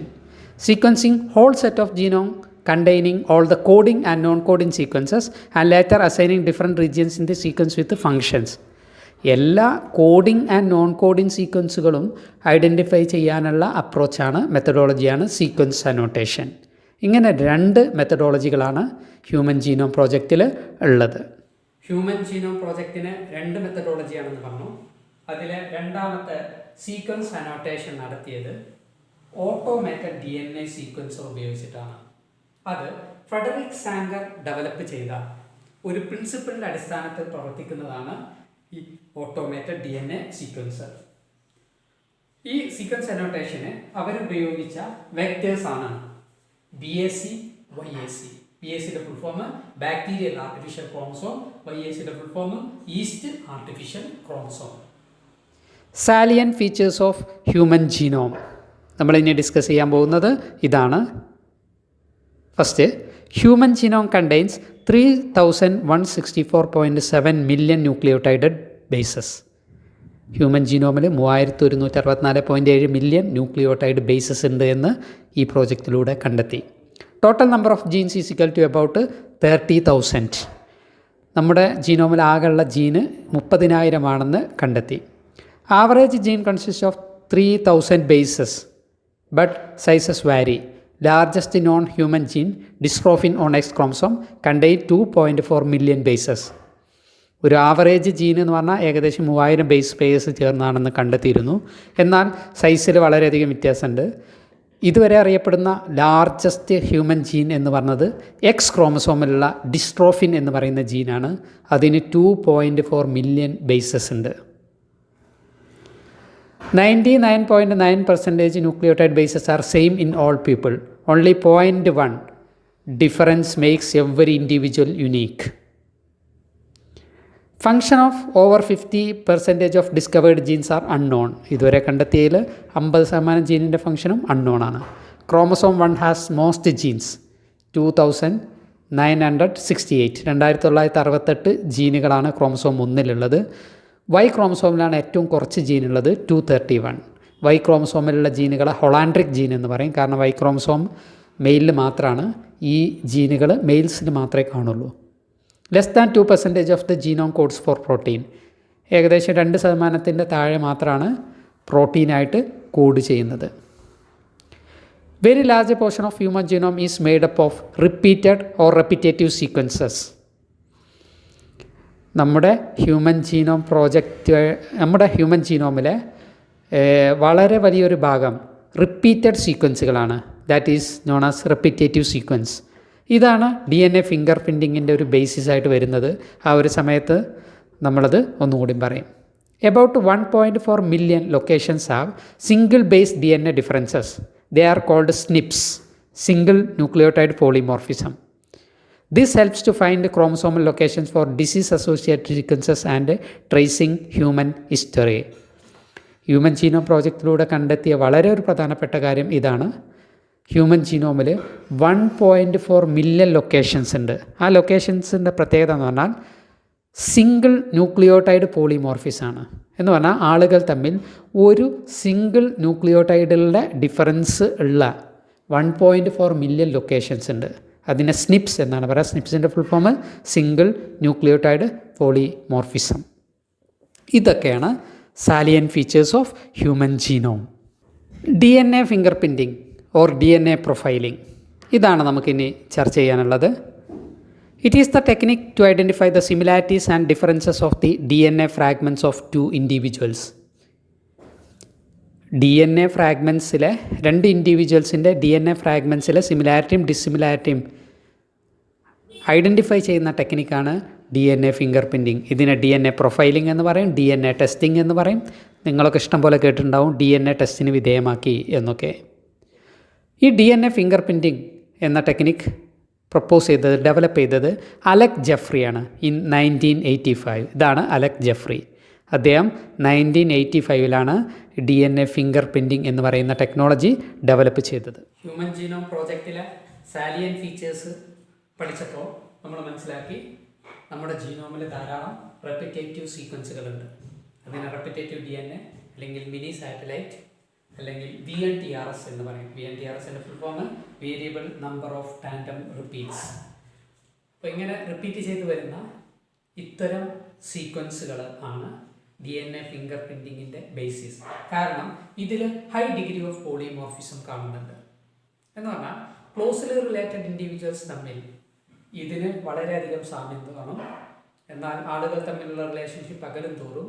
Sequencing whole set of genome containing all the coding and non-coding sequences and later assigning different regions in the sequence with the functions. എല്ലാ coding and non coding സീക്വൻസുകളും identify ചെയ്യാനുള്ള അപ്രോച്ചാണ്, മെത്തഡോളജിയാണ് sequence annotation. ഇങ്ങനെ 2 മെത്തഡോളജികളാണ് human genome പ്രോജക്റ്റിൽ ഉള്ളത്. Human genome പ്രോജക്റ്റിന് 2 മെത്തഡോളജിയാണെന്ന് പറഞ്ഞു. അതിലെ രണ്ടാമത്തെ സീക്വൻസ് അനോട്ടേഷൻ നടത്തിയത് ഓട്ടോമേറ്റഡ് DNA സീക്വൻസർ ഉപയോഗിച്ചിട്ടാണ്. അത് ഫ്രെഡറിക് സാങ്കർ ഡെവലപ്പ് ചെയ്ത ഒരു പ്രിൻസിപ്പിളിൻ്റെ അടിസ്ഥാനത്തിൽ പ്രവർത്തിക്കുന്നതാണ് ഈ ഓട്ടോമേറ്റഡ് DNA സീക്വൻസർ. ഈ സീക്വൻസ് അനോട്ടേഷന് അവരുപയോഗിച്ച വെക്ടേഴ്സാണ് BAC, YAC. BACയുടെ full form bacterial artificial chromosome, YACയുടെ full form yeast artificial chromosome. Salient features of human genome നമ്മളിനി ഡിസ്കസ് ചെയ്യാൻ പോകുന്നത് ഇതാണ്. First, human genome contains 3164.7 million nucleotide bases. Human ജീനോമിൽ 3164.7 മില്യൺ ന്യൂക്ലിയോടൈഡ് ബേസസ് ഉണ്ട് എന്ന് ഈ പ്രോജക്റ്റിലൂടെ കണ്ടെത്തി. Total number of genes is equal to about 30,000. നമ്മുടെ ജീനോമിൽ ആകെയുള്ള ജീന് 30,000 ആണെന്ന് കണ്ടെത്തി. Average gene consist of 3,000 bases, but sizes vary. Largest non-human gene, dystrophin on X chromosome, contain 2.4 million bases. ഒരു ആവറേജ് ജീൻ എന്ന് പറഞ്ഞാൽ ഏകദേശം 3000 ബേസ് പെയർസ് ചേർന്നാണെന്ന് കണ്ടെത്തിയിരുന്നു. എന്നാൽ സൈസിൽ വളരെയധികം വ്യത്യാസമുണ്ട്. ഇതുവരെ അറിയപ്പെടുന്ന ലാർജസ്റ്റ് ഹ്യൂമൻ ജീൻ എന്ന് പറഞ്ഞത് X ക്രോമസോമിലുള്ള ഡിസ്ട്രോഫിൻ എന്ന് പറയുന്ന ജീനാണ്. അതിന് 2.4 മില്യൺ ബേസസ് ഉണ്ട്. 99.9% nucleotide bases are same in all people. Only 0.1 difference makes every individual unique. Function of over 50% of discovered genes are unknown. ഇതുവരെ കണ്ടെത്തിയതിൽ 50% ജീനിൻ്റെ ഫംഗ്ഷനും അൺനോൺ ആണ്. Chromosome 1 has most genes 2968. 2968 ജീനുകളാണ് ക്രോമസോം 1-ലുള്ളത്. Y ക്രോമസോമിലാണ് ഏറ്റവും കുറച്ച് ജീനുള്ളത് 231. Y ക്രോമസോമിലുള്ള ജീനുകളെ ഹൊളാൻഡ്രിക് ജീൻ എന്ന് പറയും. കാരണം Y ക്രോമസോം മെയിലിൽ മാത്രമാണ്. ഈ ജീനുകൾ മെയിൽസിന് മാത്രമേ കാണുള്ളൂ. Less than 2% of the genome codes for protein. ഏകദേശം 2% താഴെ മാത്രമാണ് പ്രോട്ടീനായിട്ട് കോഡ് ചെയ്യുന്നത്. Very large portion of human genome is made up of repeated or repetitive sequences. നമ്മുടെ ഹ്യൂമൻ ജീനോമിലെ വളരെ വലിയൊരു ഭാഗം റിപ്പീറ്റഡ് സീക്വൻസുകളാണ്. That is known as repetitive sequence. ഇതാണ് DNA ഫിംഗർ പ്രിൻറ്റിങ്ങിൻ്റെ ഒരു ബേസിസ് ആയിട്ട് വരുന്നത്. ആ ഒരു സമയത്ത് നമ്മളത് ഒന്നുകൂടി പറയും. About 1.4 million locations have single base DNA differences. They are called SNPs, single nucleotide polymorphism. This helps to find chromosomal locations for disease-associated sequences and tracing human history. Human genome പ്രോജക്റ്റിലൂടെ കണ്ടെത്തിയ വളരെ ഒരു പ്രധാനപ്പെട്ട കാര്യം ഇതാണ്. ഹ്യൂമൻ ജീനോമിൽ 1.4 മില്യൺ ലൊക്കേഷൻസ് ഉണ്ട്. ആ ലൊക്കേഷൻസിൻ്റെ പ്രത്യേകത എന്ന് പറഞ്ഞാൽ സിംഗിൾ ന്യൂക്ലിയോടൈഡ് പോളിമോർഫിസാണ്. എന്ന് പറഞ്ഞാൽ ആളുകൾ തമ്മിൽ ഒരു സിംഗിൾ ന്യൂക്ലിയോടൈഡുകളുടെ ഡിഫറൻസ് ഉള്ള 1.4 മില്യൺ ലൊക്കേഷൻസ് ഉണ്ട്. അതിനെ SNPs എന്നാണ് പറയുക. SNPസിൻ്റെ full form single nucleotide polymorphism. ഇതൊക്കെയാണ് salient features of human genome. DNA fingerprinting or DNA profiling, ഇതാണ് നമുക്കിനി ചർച്ച ചെയ്യാനുള്ളത്. It is the technique to identify the similarities and differences of the DNA fragments of 2 individuals. D N A ഫ്രാഗ്മെൻസിലെ രണ്ട് ഇൻഡിവിജ്വൽസിൻ്റെ D N A ഫ്രാഗ്മെൻസിലെ സിമിലാരിറ്റിയും ഡിസിമിലാരിറ്റിയും ഐഡൻറ്റിഫൈ ചെയ്യുന്ന ടെക്നിക്കാണ് D N A fingerprinting. ഇതിനെ ഡി എൻ എ പ്രൊഫൈലിംഗ് എന്ന് പറയും, ഡി എൻ എ ടെസ്റ്റിംഗ് എന്ന് പറയും. നിങ്ങളൊക്കെ ഇഷ്ടം പോലെ കേട്ടിട്ടുണ്ടാവും ഡി എൻ എ ടെസ്റ്റിന് വിധേയമാക്കി എന്നൊക്കെ. ഈ D N A finger printing എന്ന ടെക്നിക്ക് പ്രപ്പോസ് ചെയ്തത്, ഡെവലപ്പ് ചെയ്തത് അലക് ജെഫ്രിയാണ് ഇൻ 1985. ഇതാണ് അലക് ജെഫ്രി. അദ്ദേഹം 1985 D N A fingerprinting എന്ന് പറയുന്ന ടെക്നോളജി ഡെവലപ്പ് ചെയ്തത്. ഹ്യൂമൻ ജീനോം പ്രോജക്റ്റിലെ സാലിയൻ ഫീച്ചേഴ്സ് പഠിച്ചപ്പോൾ നമ്മൾ മനസ്സിലാക്കി നമ്മുടെ ജീനോമിൽ ധാരാളം റെപ്പിറ്റേറ്റീവ് സീക്വൻസുകളുണ്ട്. അതിന് റെപ്പിറ്റേറ്റീവ് ഡി എൻ എ അല്ലെങ്കിൽ മിനി സാറ്റലൈറ്റ് അല്ലെങ്കിൽ VNTRS എന്ന് പറയും. VNTRSൻ്റെ full form variable number of tandem repeats. അപ്പോൾ ഇങ്ങനെ റിപ്പീറ്റ് ചെയ്ത് വരുന്ന ഇത്തരം സീക്വൻസുകൾ ആണ് ഡി എൻ എ ഫിംഗർ പ്രിൻറ്റിങ്ങിൻ്റെ ബേസിസ്. കാരണം ഇതിൽ ഹൈ ഡിഗ്രി ഓഫ് പോളിമോർഫിസം കാണുന്നുണ്ട്. എന്ന് പറഞ്ഞാൽ ക്ലോസ്ലി റിലേറ്റഡ് ഇൻഡിവിജ്വൽസ് തമ്മിൽ ഇതിന് വളരെയധികം സാമ്യത കാണും. എന്നാൽ ആളുകൾ തമ്മിലുള്ള റിലേഷൻഷിപ്പ് അകലും തോറും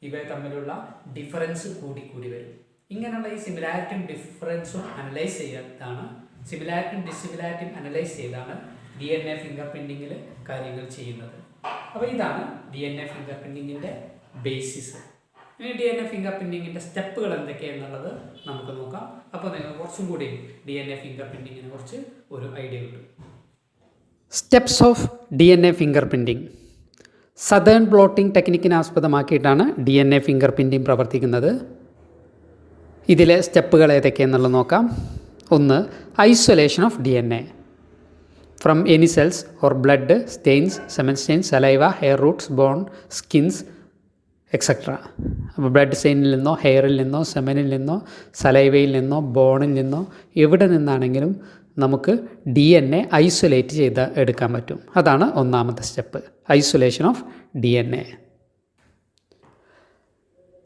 ഇവ തമ്മിലുള്ള ഡിഫറൻസ് കൂടി വരും. ഇങ്ങനെയുള്ള ഈ സിമിലാരിറ്റിയും ഡിഫറൻസും അനലൈസ് ചെയ്താണ്, സിമിലാരിറ്റിയും ഡിസിമിലാരിറ്റിയും അനലൈസ് ചെയ്താണ് ഡി എൻ എ ഫിംഗർ പ്രിൻറ്റിങ്ങിൽ കാര്യങ്ങൾ ചെയ്യുന്നത്. അപ്പോൾ ഇതാണ് ഡി എൻ എ ഫിംഗർ പ്രിൻറ്റിങ്ങിൻ്റെ ബേസിസ്. ഇനി ഡി എൻ എ ഫിംഗർ പ്രിൻറ്റിങ്ങിൻ്റെ സ്റ്റെപ്പുകൾ എന്തൊക്കെയാണെന്നുള്ളത് നമുക്ക് നോക്കാം. അപ്പോൾ നിങ്ങൾ കുറച്ചും കൂടി ഡി എൻ എ ഫിംഗർ പ്രിൻറ്റിങ്ങിനെ കുറിച്ച് ഒരു ഐഡിയ കിട്ടും. Steps of D N A fingerprinting. Southern blotting ടെക്നിക്കിനെ ആസ്പദമാക്കിയിട്ടാണ് D N A fingerprinting പ്രവർത്തിക്കുന്നത്. ഇതിലെ സ്റ്റെപ്പുകൾ ഏതൊക്കെയെന്നുള്ളത് നോക്കാം. 1. Isolation of D N A from any cells or blood, stains, semen stains, saliva, hair roots, bone, skins etcetera. അപ്പോൾ blood സ്റ്റെയിനിൽ നിന്നോ ഹെയറിൽ നിന്നോ സെമനിൽ നിന്നോ സലൈവയിൽ നിന്നോ ബോണിൽ നിന്നോ എവിടെ നിന്നാണെങ്കിലും നമുക്ക് ഡി എൻ എ ഐസൊലേറ്റ് ചെയ്ത് എടുക്കാൻ പറ്റും. അതാണ് ഒന്നാമത്തെ step, isolation of D N A.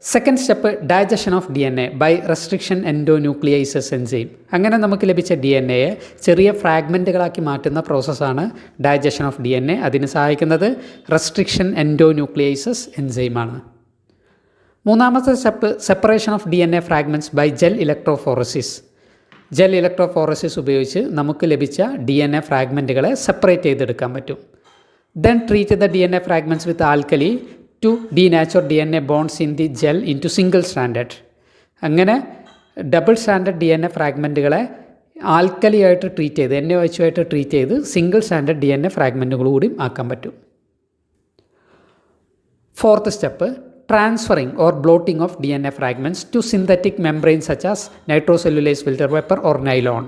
Second step digestion of D N A by restriction endonucleases enzyme. അങ്ങനെ നമുക്ക് ലഭിച്ച ഡി എൻ എയെ ചെറിയ ഫ്രാഗ്മെൻറ്റുകളാക്കി മാറ്റുന്ന പ്രോസസ്സാണ് digestion of D N A. അതിന് സഹായിക്കുന്നത് റെസ്ട്രിക്ഷൻ എൻഡോന്യൂക്ലിയൈസസ് എൻസൈമാണ്. മൂന്നാമത്തെ step separation of D N A fragments by gel electrophoresis. Gel electrophoresis ഉപയോഗിച്ച് നമുക്ക് ലഭിച്ച ഡി എൻ എ ഫ്രാഗ്മെൻറ്റുകളെ സെപ്പറേറ്റ് ചെയ്തെടുക്കാൻ പറ്റും. Then treat the D N A fragments with alkali to denature D N A bonds in the gel into single standard. അങ്ങനെ double standard D N A ഫ്രാഗ്മെൻറ്റുകളെ ആൽക്കലിയായിട്ട് treat ചെയ്ത് NaOH ആയിട്ട് treat ചെയ്ത് single standard D N A fragments കൂടി ആക്കാൻ പറ്റും. Fourth step transferring or blotting of D N A fragments to synthetic membrane such as nitrocellulose filter paper or nylon.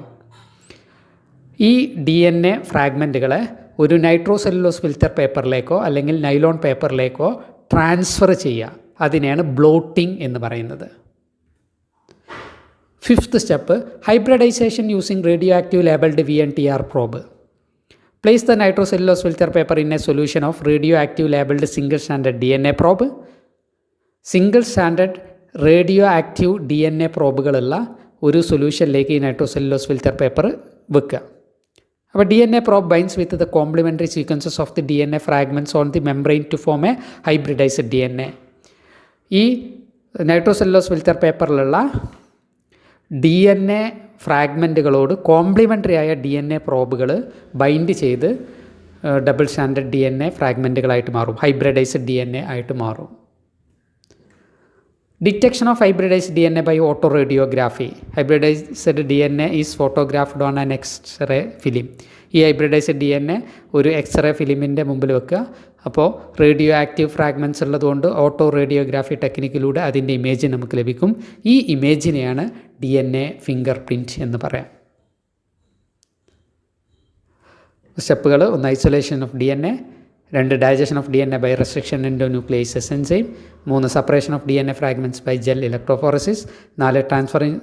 ഈ D N A ഫ്രാഗ്മെൻറ്റുകളെ ഒരു nitrocellulose filter പേപ്പറിലേക്കോ അല്ലെങ്കിൽ nylon പേപ്പറിലേക്കോ transfer ചെയ്യുക. അതിനെയാണ് blotting എന്ന് പറയുന്നത്. Fifth step hybridisation using radio active labelled VNTR probe. Place the nitrocellulose filter paper in a solution of radioactive labeled single stranded DNA probe. Single standard radio active DNA പ്രോബുകളുള്ള ഒരു സൊല്യൂഷനിലേക്ക് ഈ nitrocellulose filter paper വെക്കുക. അപ്പോൾ DNA probe binds with the complementary sequences of the DNA fragments on the membrane to form a hybridized DNA. ഈ nitrocellulose filter പേപ്പറിലുള്ള DNA ഫ്രാഗ്മെൻറ്റുകളോട് complementary ആയ DNA പ്രോബുകൾ bind ചെയ്ത് ഡബിൾ സ്റ്റാൻഡേർഡ് DNA ഫ്രാഗ്മെൻറ്റുകളായിട്ട് മാറും, ഹൈബ്രിഡൈസ്ഡ് DNA ആയിട്ട് മാറും. Detection of hybridized DNA by autoradiography. Hybridized DNA is photographed on an x ray film. ഈ ഹൈബ്രിഡൈസ്ഡ് DNA ഒരു എക്സ്റേ ഫിലിമിൻ്റെ മുമ്പിൽ വെക്കുക. അപ്പോൾ റേഡിയോ ആക്റ്റീവ് ഫ്രാഗ്മെൻറ്റ്സ് ഉള്ളതുകൊണ്ട് ഓട്ടോ റേഡിയോഗ്രാഫി ടെക്നിക്കിലൂടെ അതിൻ്റെ ഇമേജ് നമുക്ക് ലഭിക്കും. ഈ ഇമേജിനെയാണ് DNA ഫിംഗർ പ്രിൻറ്റ് എന്ന് പറയാം. സ്റ്റെപ്പുകൾ: 1 isolation of DNA, 2 digestion of DNA by restriction endonucleases enzyme, 3 separation of DNA fragments by gel electrophoresis, 4 transferring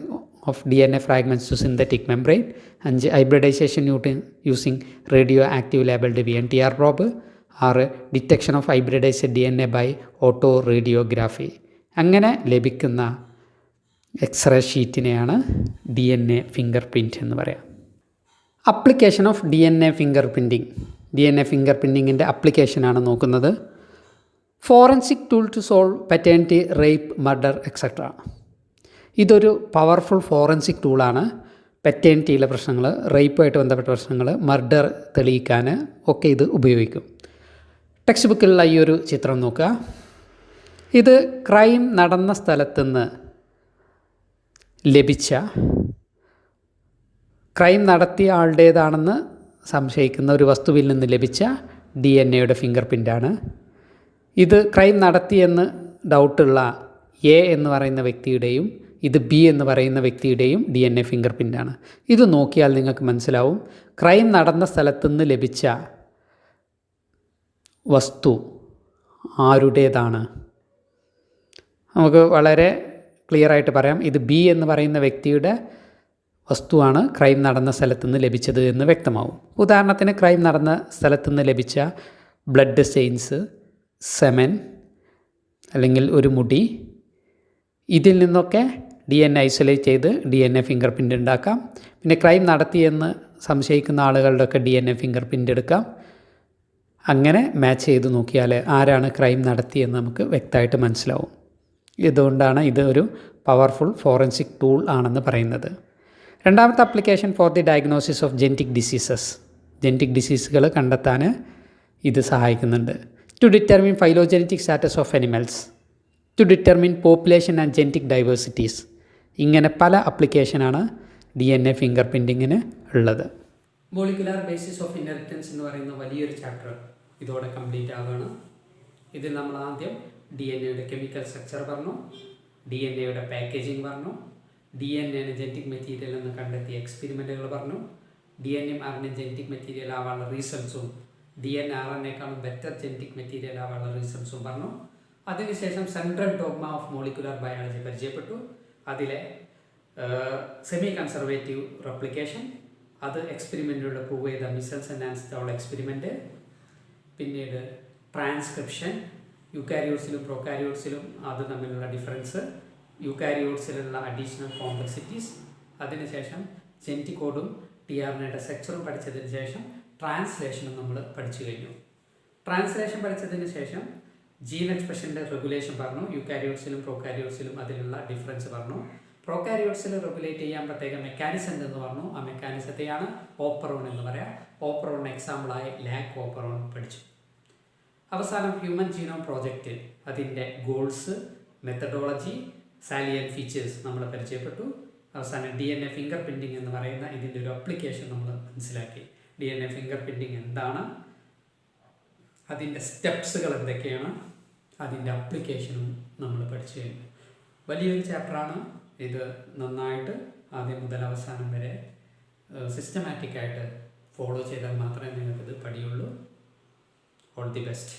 of DNA fragments to synthetic membrane, 5 hybridization using radio active labelled VNTR probe, 6 detection of hybridized DNA by autoradiography. അങ്ങനെ ലഭിക്കുന്ന x ray ഷീറ്റിനെയാണ് DNA fingerprint എന്ന് പറയാം. Application of DNA fingerprinting. DNA finger പ്രിൻറ്റിങ്ങിൻ്റെ അപ്ലിക്കേഷനാണ് നോക്കുന്നത്. Forensic tool to solve പറ്റേണിറ്റി, rape, murder etcetera. ഇതൊരു powerful forensic ടൂളാണ്. പെറ്റേണിറ്റിയിലെ പ്രശ്നങ്ങൾ, റേപ്പുമായിട്ട് ബന്ധപ്പെട്ട പ്രശ്നങ്ങൾ, മർഡർ തെളിയിക്കാൻ ഒക്കെ ഇത് ഉപയോഗിക്കും. ടെക്സ്റ്റ് ബുക്കിലുള്ള ഈ ഒരു ചിത്രം നോക്കുക. ഇത് ക്രൈം നടന്ന സ്ഥലത്തുനിന്ന് ലഭിച്ച, ക്രൈം നടത്തിയ ആളുടേതാണെന്ന് സംശയിക്കുന്ന ഒരു വസ്തുവിൽ നിന്ന് ലഭിച്ച DNA ഫിംഗർ പ്രിൻ്റാണ്. ഇത് ക്രൈം നടത്തിയെന്ന് ഡൗട്ടുള്ള A എന്ന് പറയുന്ന വ്യക്തിയുടെയും ഇത് B എന്ന് പറയുന്ന വ്യക്തിയുടെയും DNA ഫിംഗർ പ്രിൻ്റാണ്. ഇത് നോക്കിയാൽ നിങ്ങൾക്ക് മനസ്സിലാവും ക്രൈം നടന്ന സ്ഥലത്തുനിന്ന് ലഭിച്ച വസ്തു ആരുടേതാണ്. നമുക്ക് വളരെ ക്ലിയറായിട്ട് പറയാം, ഇത് B എന്ന് പറയുന്ന വ്യക്തിയുടെ വസ്തുവാണ് ക്രൈം നടന്ന സ്ഥലത്തുനിന്ന് ലഭിച്ചത് എന്ന് വ്യക്തമാവും. ഉദാഹരണത്തിന് ക്രൈം നടന്ന സ്ഥലത്തുനിന്ന് ലഭിച്ച ബ്ലഡ് സ്റ്റെയിൻസ്, സെമൻ അല്ലെങ്കിൽ ഒരു മുടി, ഇതിൽ നിന്നൊക്കെ DNA ഐസൊലേറ്റ് ചെയ്ത് DNA ഫിംഗർ പ്രിൻ്റ് ഉണ്ടാക്കാം. പിന്നെ ക്രൈം നടത്തിയെന്ന് സംശയിക്കുന്ന ആളുകളുടെയൊക്കെ DNA ഫിംഗർ പ്രിൻ്റ് എടുക്കാം. അങ്ങനെ മാച്ച് ചെയ്ത് നോക്കിയാൽ ആരാണ് ക്രൈം നടത്തിയെന്ന് നമുക്ക് വ്യക്തമായിട്ട് മനസ്സിലാവും. ഇതുകൊണ്ടാണ് ഇത് ഒരു പവർഫുൾ ഫോറൻസിക് ടൂൾ ആണെന്ന് പറയുന്നത്. രണ്ടാമത്തെ application for the diagnosis of genetic diseases. Genetic ഡിസീസുകൾ കണ്ടെത്താൻ ഇത് സഹായിക്കുന്നുണ്ട്. To determine phylogenetic status of animals, to determine population and genetic diversities. ഇങ്ങനെ പല ആപ്ലിക്കേഷനാണ് DNA ഫിംഗർ പ്രിൻറ്റിങ്ങിന് ഉള്ളത്. മോളിക്കുലാർ ബേസിസ് ഓഫ് ഇൻഹെറിറ്റൻസ് എന്ന് പറയുന്ന വലിയൊരു ചാപ്റ്റർ ഇതോടെ കംപ്ലീറ്റ് ആവുകയാണ്. ഇതിൽ നമ്മൾ ആദ്യം DNA കെമിക്കൽ സ്ട്രക്ചർ പറഞ്ഞു, DNA പാക്കേജിങ് പറഞ്ഞു, DNA ജെനറ്റിക് മെറ്റീരിയൽ എന്ന് കണ്ടെത്തിയ എക്സ്പെരിമെൻറ്റുകൾ പറഞ്ഞു, DNA RNA ജെനറ്റിക് മെറ്റീരിയൽ ആവാനുള്ള റീസൺസും DNA RNAക്കാളും ബെറ്റർ ജെനറ്റിക് മെറ്റീരിയൽ ആവാനുള്ള റീസൺസും പറഞ്ഞു. അതിനുശേഷം central dogma of molecular biology പരിചയപ്പെട്ടു. അതിലെ സെമി കൺസർവേറ്റീവ് റെപ്ലിക്കേഷൻ, അത് എക്സ്പെരിമെൻറ്റിലൂടെ പ്രൂവ് ചെയ്ത മിസൽസ് ആൻഡ് ആൻസ്റ്റോൾ എക്സ്പെരിമെൻറ്റ്. പിന്നീട് ട്രാൻസ്ക്രിപ്ഷൻ, യൂക്കാരിയോട്സിലും പ്രോകാരിയോട്സിലും അത് തമ്മിലുള്ള ഡിഫറൻസ്, യൂക്കാരിയോട്സിലുള്ള അഡീഷണൽ കോംപ്ലക്സിറ്റീസ്. അതിനുശേഷം ജെനറ്റിക് കോഡും tRNAയുടെ സ്ട്രക്ചറും പഠിച്ചതിന് ശേഷം ട്രാൻസ്ലേഷനും നമ്മൾ പഠിച്ചു കഴിഞ്ഞു. ട്രാൻസ്ലേഷൻ പഠിച്ചതിന് ശേഷം ജീൻ എക്സ്പ്രഷൻ്റെ റെഗുലേഷൻ പറഞ്ഞു. യൂക്കാരിയോട്സിലും പ്രോകാരിയോട്സിലും അതിലുള്ള ഡിഫറൻസ് പറഞ്ഞു. പ്രോകാരിയോട്സിൽ റെഗുലേറ്റ് ചെയ്യാൻ പ്രത്യേക മെക്കാനിസം എന്ന് പറഞ്ഞു. ആ മെക്കാനിസത്തെയാണ് ഓപ്പറോൺ എന്ന് പറയാം. ഓപ്പറോണിന് എക്സാമ്പിളായി ലാക് ഓപ്പറോൺ പഠിച്ചു. അവസാനം ഹ്യൂമൻ ജീനോം പ്രോജക്റ്റ്, അതിൻ്റെ ഗോൾസ്, മെത്തഡോളജി, സാലിയൻ ഫീച്ചേഴ്സ് നമ്മൾ പരിചയപ്പെട്ടു. അവസാനം DNA ഫിംഗർ പ്രിൻറ്റിംഗ് എന്ന് പറയുന്ന ഇതിൻ്റെ ഒരു അപ്ലിക്കേഷൻ നമ്മൾ മനസ്സിലാക്കി. DNA ഫിംഗർ പ്രിൻറ്റിംഗ് എന്താണ്, അതിൻ്റെ സ്റ്റെപ്സുകൾ എന്തൊക്കെയാണ്, അതിൻ്റെ അപ്ലിക്കേഷനും നമ്മൾ പഠിച്ചു കഴിഞ്ഞു. വലിയൊരു ചാപ്റ്ററാണ് ഇത്. നന്നായിട്ട് ആദ്യം മുതൽ അവസാനം വരെ സിസ്റ്റമാറ്റിക്കായിട്ട് ഫോളോ ചെയ്താൽ മാത്രമേ നിങ്ങൾക്കിത് പഠിയുള്ളൂ. All the best.